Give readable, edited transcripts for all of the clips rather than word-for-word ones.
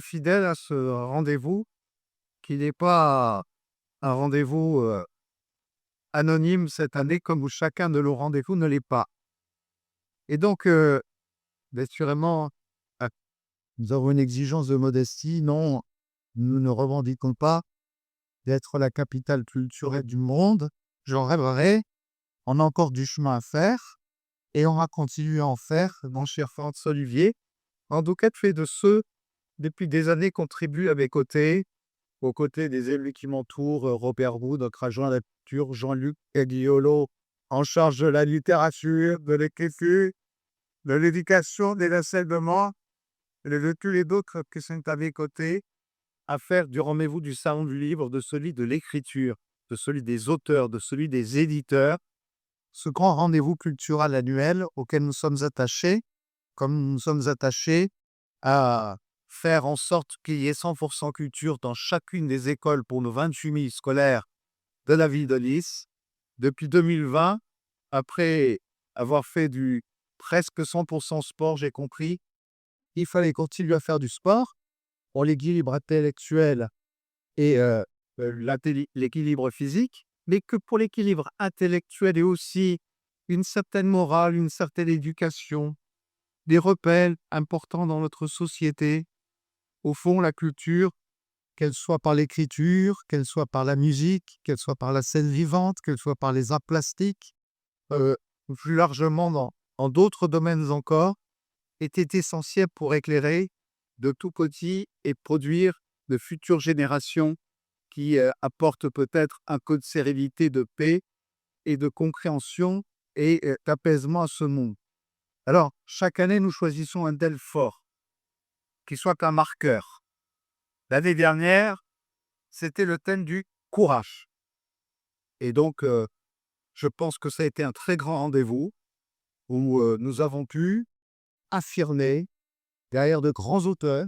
Fidèle à ce rendez-vous qui n'est pas un rendez-vous, anonyme cette année comme où chacun de nos rendez-vous ne l'est pas. Et donc, naturellement, heu, nous avons une exigence de modestie. Non, nous ne revendiquons pas d'être la capitale culturelle du monde. J'en rêverais. On a encore du chemin à faire et on va continuer à en faire, mon cher Franz-Olivier. En tout cas, tu es de ceux, depuis des années, contribuent à mes côtés. Aux côtés des élus qui m'entourent, Robert Roux, notre adjoint à la culture, Jean-Luc Aguiolo, en charge de la littérature, de l'écriture, de l'éducation, de l'enseignement, et de tous les autres qui sont à mes côtés, à faire du rendez-vous du salon du livre, de celui de l'écriture, de celui des auteurs, de celui des éditeurs, ce grand rendez-vous culturel annuel auquel nous sommes attachés, comme nous sommes attachés à faire en sorte qu'il y ait 100% culture dans chacune des écoles pour nos 28 000 scolaires de la ville de Nice. Depuis 2020, après avoir fait du presque 100% sport, j'ai compris qu'il fallait continuer à faire du sport pour l'équilibre intellectuel et l'équilibre physique, mais que pour l'équilibre intellectuel et aussi une certaine morale, une certaine éducation, des repères importants dans notre société. Au fond, la culture, qu'elle soit par l'écriture, qu'elle soit par la musique, qu'elle soit par la scène vivante, qu'elle soit par les arts plastiques, heu, plus largement dans d'autres domaines encore, était essentielle pour éclairer de tout petits et produire de futures générations qui, apportent peut-être un peu de sérénité, de paix et de compréhension et d'apaisement à ce monde. Alors, chaque année, nous choisissons un thème fort, qui soit un marqueur. L'année dernière, c'était le thème du courage. Et donc, je pense que ça a été un très grand rendez-vous où nous avons pu affirmer, derrière de grands auteurs,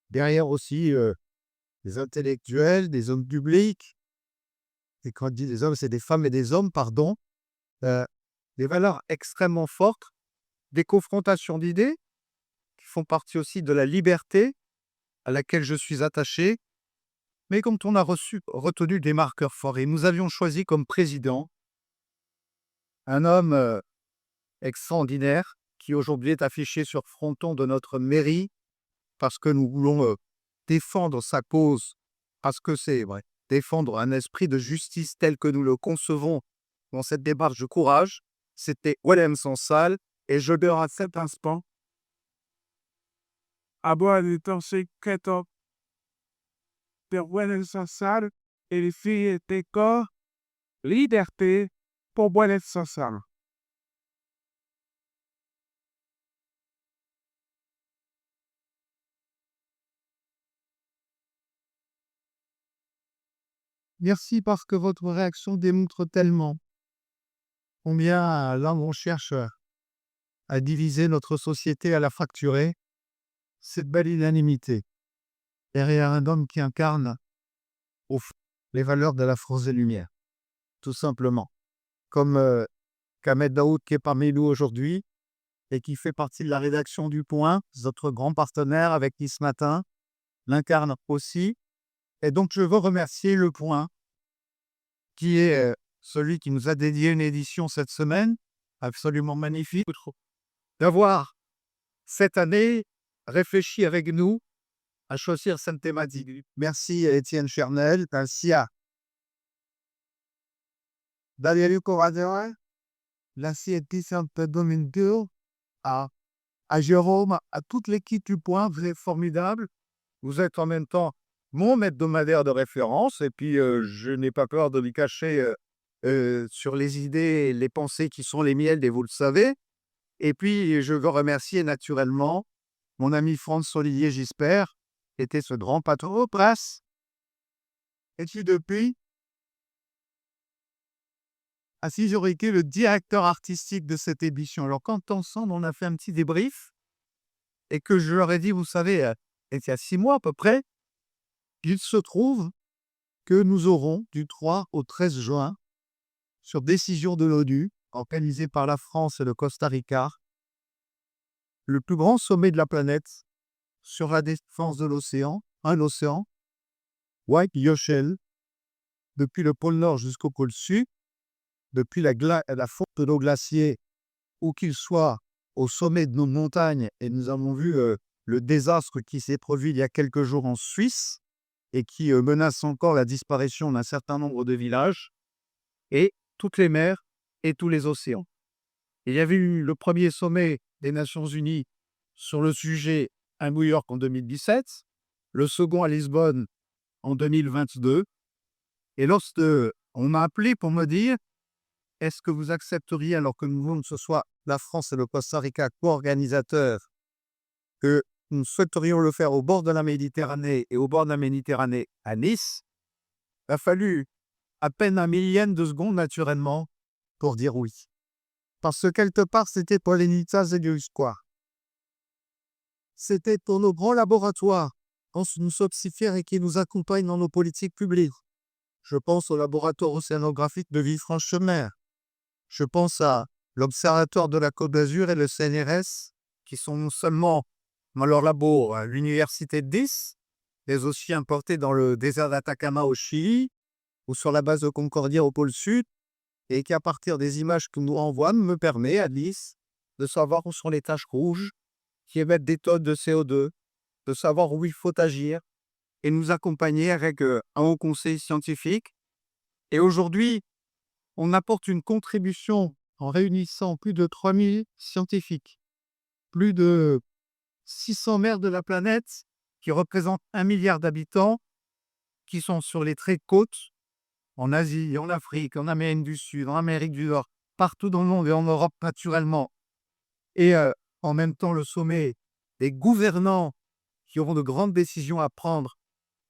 derrière aussi des intellectuels, des hommes publics, et quand je dis des hommes, c'est des femmes et des hommes, pardon, euh, des valeurs extrêmement fortes, des confrontations d'idées qui font partie aussi de la liberté à laquelle je suis attaché, mais quand on a retenu des marqueurs forts, et nous avions choisi comme président un homme extraordinaire qui aujourd'hui est affiché sur fronton de notre mairie parce que nous voulons défendre sa cause, parce que c'est vrai, défendre un esprit de justice tel que nous le concevons dans cette démarche de courage. C'était Willem Sansal et je leur à cet instant avoir des pensées créatrices de Willem Sansal et les filles étaient corps, liberté pour Willem Sansal. Merci parce que votre réaction démontre tellement combien là on cherche à diviser notre société, à la fracturer. Cette belle unanimité derrière un homme qui incarne au fond les valeurs de la France des Lumières, tout simplement. Comme Kamed Daoud qui est parmi nous aujourd'hui et qui fait partie de la rédaction du Point, notre grand partenaire avec qui ce matin l'incarne aussi. Et donc je veux remercier Le Point qui est celui qui nous a dédié une édition cette semaine, absolument magnifique, d'avoir cette année réfléchi avec nous à choisir cette thématique. Merci à Étienne Chernel, merci à Daniel Corradera, merci à Tissant Domingo, à, à Jérôme, à toute l'équipe du Point. Vous êtes formidables. Vous êtes en même temps mon hebdomadaire de référence et puis je n'ai pas peur de lui cacher sur les idées et les pensées qui sont les miennes et vous le savez. Et puis, je veux remercier naturellement mon ami Franz-Olivier Gisbert, qui était ce grand patron au Prince, et qui depuis a été le directeur artistique de cette émission. Alors, quand ensemble, on a fait un petit débrief, et que je leur ai dit, vous savez, il y a 6 mois à peu près, il se trouve que nous aurons du 3 au 13 juin, sur décision de l'ONU, organisée par la France et le Costa Rica, le plus grand sommet de la planète sur la défense de l'océan, un océan, White Ocean, depuis le pôle Nord jusqu'au pôle Sud, depuis la fonte de nos glaciers, où qu'ils soient au sommet de nos montagnes, et nous avons vu le désastre qui s'est produit il y a quelques jours en Suisse, et qui menace encore la disparition d'un certain nombre de villages, et toutes les mers et tous les océans. Il y avait eu le premier sommet des Nations Unies sur le sujet à New York en 2017, le second à Lisbonne en 2022. Et lorsque on m'a appelé pour me dire « Est-ce que vous accepteriez, alors que nous voulons que ce soit la France et le Costa Rica co-organisateurs, que nous souhaiterions le faire au bord de la Méditerranée et au bord de la Méditerranée à Nice ?» Il a fallu à peine un millième de seconde, naturellement, pour dire oui. Parce que quelque part, c'était pour les Nitzas et les Square. C'était pour nos grands laboratoires, dont nous sommes si fiers et qui nous accompagnent dans nos politiques publiques. Je pense au laboratoire océanographique de Villefranche-sur-Mer. Je pense à l'Observatoire de la Côte d'Azur et le CNRS, qui sont non seulement dans leur labo à l'Université de 10, mais aussi importés dans le désert d'Atacama au Chili, ou sur la base de Concordia au pôle Sud, et qui, à partir des images que nous renvoient, me permet, à Nice, de savoir où sont les taches rouges qui émettent des tonnes de CO2, de savoir où il faut agir, et nous accompagner avec un haut conseil scientifique. Et aujourd'hui, on apporte une contribution en réunissant plus de 3000 scientifiques, plus de 600 maires de la planète, qui représentent 1 milliard d'habitants, qui sont sur les traits de côte, en Asie, en Afrique, en Amérique du Sud, en Amérique du Nord, partout dans le monde et en Europe naturellement. Et en même temps, le sommet des gouvernants qui auront de grandes décisions à prendre,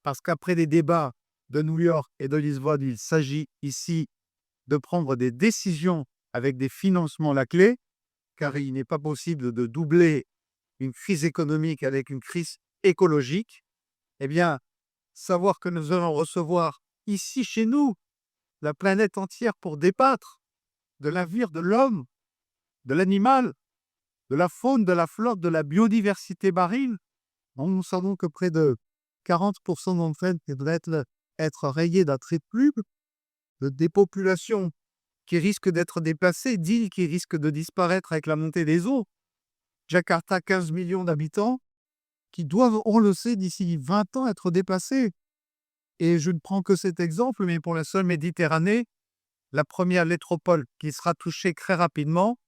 parce qu'après les débats de New York et de Lisbonne, il s'agit ici de prendre des décisions avec des financements à la clé, car il n'est pas possible de doubler une crise économique avec une crise écologique. Eh bien, savoir que nous allons recevoir ici, chez nous, la planète entière pour débattre de l'avenir de l'homme, de l'animal, de la faune, de la flore, de la biodiversité marine, dont nous savons que près de 40% d'entre elles devraient être rayées d'un trait de plume, des populations qui risquent d'être déplacées, d'îles qui risquent de disparaître avec la montée des eaux. Jakarta, 15 millions d'habitants, qui doivent, on le sait, d'ici 20 ans être déplacés. Et je ne prends que cet exemple, mais pour la seule Méditerranée, la première métropole qui sera touchée très rapidement,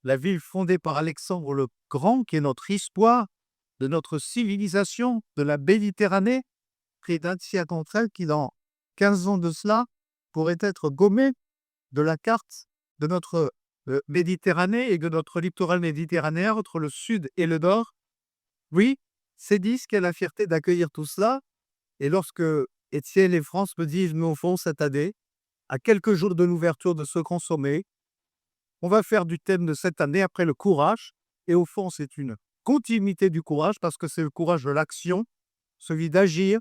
la ville fondée par Alexandre le Grand, qui est notre histoire, de notre civilisation, de la Méditerranée, près d'un tiers d'entre elles qui, dans 15 ans de cela, pourraient être gommées de la carte de notre Méditerranée et de notre littoral méditerranéen entre le sud et le nord. Oui, c'est dit qui a la fierté d'accueillir tout cela. Et lorsque Étienne et France me disent, mais au fond, cette année, à quelques jours de l'ouverture de ce grand sommet, on va faire du thème de cette année après le courage. Et au fond, c'est une continuité du courage, parce que c'est le courage de l'action, celui d'agir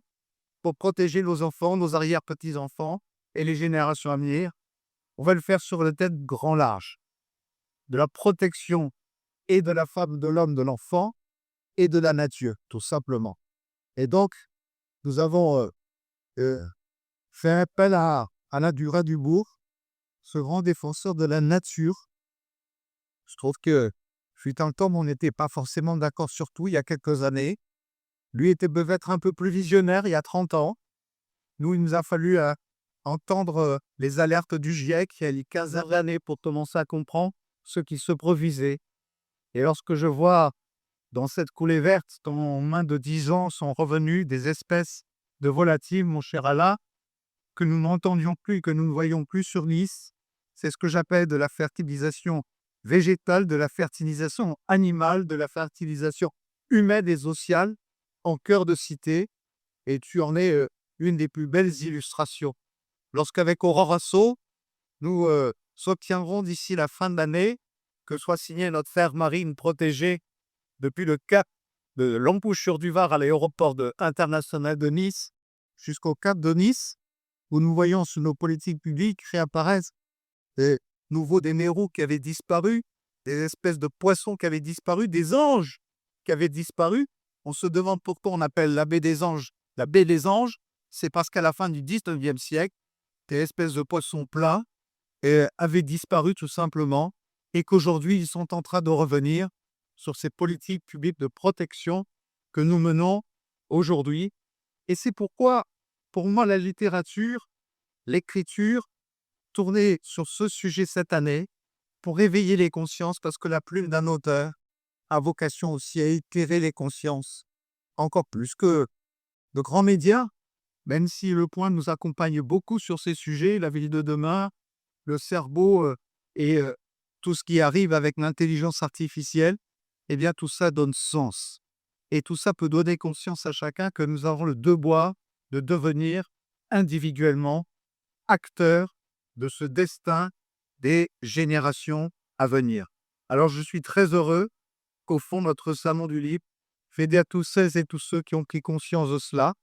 pour protéger nos enfants, nos arrière-petits-enfants et les générations à venir. On va le faire sur le thème grand large, de la protection et de la femme, de l'homme, de l'enfant et de la nature, tout simplement. Et donc, nous avons fait appel à Alain Duras-Dubourg, ce grand défenseur de la nature. Je trouve que, fut un temps où on n'était pas forcément d'accord sur tout il y a quelques années. Lui était peut-être un peu plus visionnaire il y a 30 ans. Nous, il nous a fallu entendre les alertes du GIEC il y a une quinzaine d'années pour commencer à comprendre ce qui se produisait. Et lorsque je vois dans cette coulée verte, dans moins de 10 ans, sont revenus des espèces de volatiles, mon cher Alain, que nous n'entendions plus, que nous ne voyons plus sur Nice, c'est ce que j'appelle de la fertilisation végétale, de la fertilisation animale, de la fertilisation humaine et sociale en cœur de cité. Et tu en es une des plus belles illustrations. Lorsqu'avec Aurore Asso, nous obtiendrons d'ici la fin de l'année que soit signée notre aire marine protégée depuis le cap de l'Embouchure-du-Var à l'aéroport international de Nice jusqu'au cap de Nice, où nous voyons sur nos politiques publiques réapparaître des nouveaux des mérous qui avaient disparu, des espèces de poissons qui avaient disparu, des anges qui avaient disparu. On se demande pourquoi on appelle la baie des Anges la baie des Anges. C'est parce qu'à la fin du 19e siècle, des espèces de poissons plats avaient disparu tout simplement et qu'aujourd'hui, ils sont en train de revenir sur ces politiques publiques de protection que nous menons aujourd'hui. Et c'est pourquoi, pour moi, la littérature, l'écriture, tournée sur ce sujet cette année, pour éveiller les consciences, parce que la plume d'un auteur a vocation aussi à éclairer les consciences, encore plus que de grands médias, même si Le Point nous accompagne beaucoup sur ces sujets, la ville de demain, le cerveau et tout ce qui arrive avec l'intelligence artificielle, eh bien tout ça donne sens. Et tout ça peut donner conscience à chacun que nous avons le devoir de devenir individuellement acteurs de ce destin des générations à venir. Alors je suis très heureux qu'au fond, notre salon du livre fait à tous celles et tous ceux qui ont pris conscience de cela,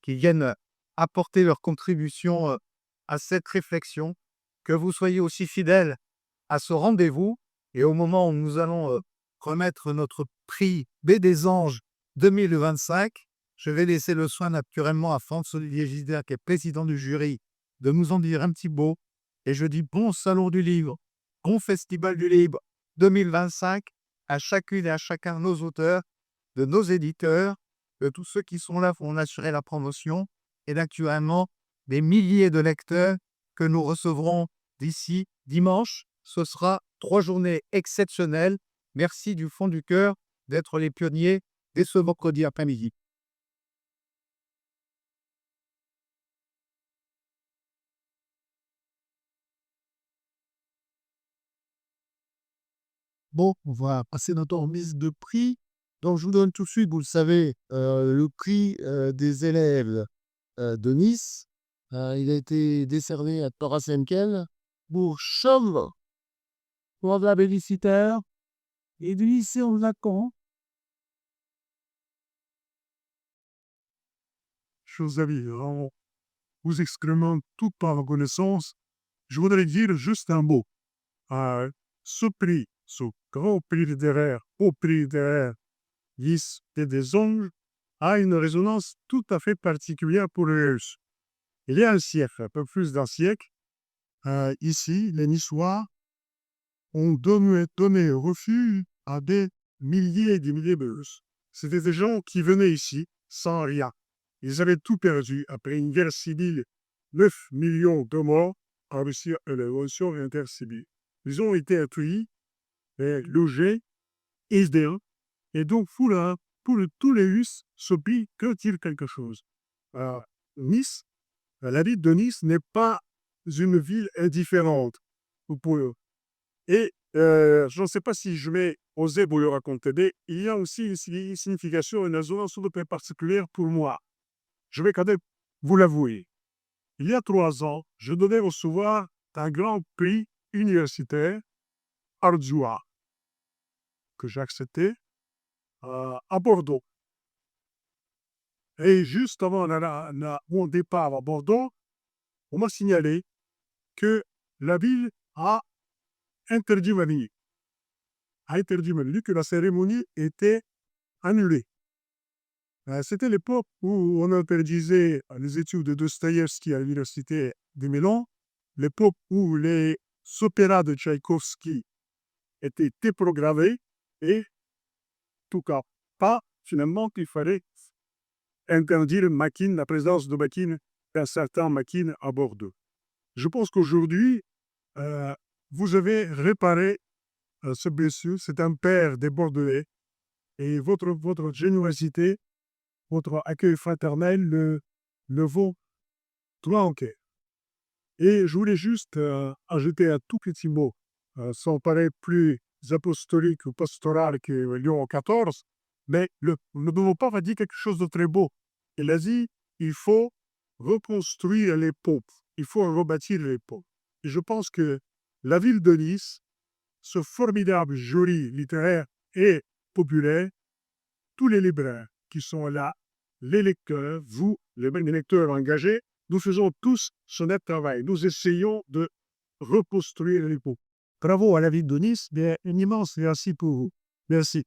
qui viennent apporter leur contribution à cette réflexion, que vous soyez aussi fidèles à ce rendez-vous. Et au moment où nous allons remettre notre prix Baie des Anges 2025, je vais laisser le soin naturellement à François-Olivier Gisbert, qui est président du jury, de nous en dire un petit mot. Et je dis bon salon du livre, bon festival du livre 2025 à chacune et à chacun de nos auteurs, de nos éditeurs, de tous ceux qui sont là pour assurer la promotion, et naturellement des milliers de lecteurs que nous recevrons d'ici dimanche. Ce sera 3 journées exceptionnelles. Merci du fond du cœur d'être les pionniers dès ce vendredi après-midi. Bon, on va passer notre remise de prix. Donc, je vous donne tout de suite, vous le savez, le prix des élèves de Nice. Il a été décerné à Thomas Henkel pour Chauve, pour la Bélicitaire et du lycée en Lacan. Chers amis, en vous exprimant toute ma reconnaissance, je voudrais dire juste un mot. Ce prix, ce grand prix littéraire, haut prix littéraire, Lys et des Anges, a une résonance tout à fait particulière pour les Russes. Il y a un siècle, un peu plus d'un siècle, ici, les Niçois ont donné refuge à des milliers et des milliers de Russes. C'était des gens qui venaient ici sans rien. Ils avaient tout perdu après une guerre civile, 9 millions de morts en Russie et la révolution intercivile. Ils ont été accueillis, logés, aidés, et donc pour tous les Russes, ce pays peut-il quelque chose. Nice, la ville de Nice n'est pas une ville indifférente pour eux. Et je ne sais pas si je vais oser vous le raconter, mais il y a aussi une signification, une résonance tout à fait particulière pour moi. Je vais quand même vous l'avouer. Il y a 3 ans, je devais recevoir un grand prix universitaire, Ardua, que j'ai accepté à Bordeaux. Et juste avant mon départ à Bordeaux, on m'a signalé que la ville a interdit ma venue, que la cérémonie était annulée. C'était l'époque où on interdisait les études de Dostoïevski à l'université de Milan, l'époque où les opéras de Tchaïkovski étaient déprogrammés et, en tout cas, pas finalement qu'il fallait interdire la présence de Makin, d'un certain Makin à Bordeaux. Je pense qu'aujourd'hui, vous avez réparé ce blessure. C'est un père des Bordelais et votre générosité, votre accueil fraternel le vaut droit en cœur. Et je voulais juste ajouter un tout petit mot, sans paraître plus apostolique ou pastoral que Léon XIV, mais nous ne devons pas dire quelque chose de très beau. Il a dit, il faut reconstruire les ponts, il faut rebâtir les ponts. Et je pense que la ville de Nice, ce formidable jury littéraire et populaire, tous les libraires qui sont là, les lecteurs, vous, les lecteurs engagés, nous faisons tous ce net travail. Nous essayons de reconstruire les ponts. Bravo à la ville de Nice, mais un immense merci pour vous. Merci.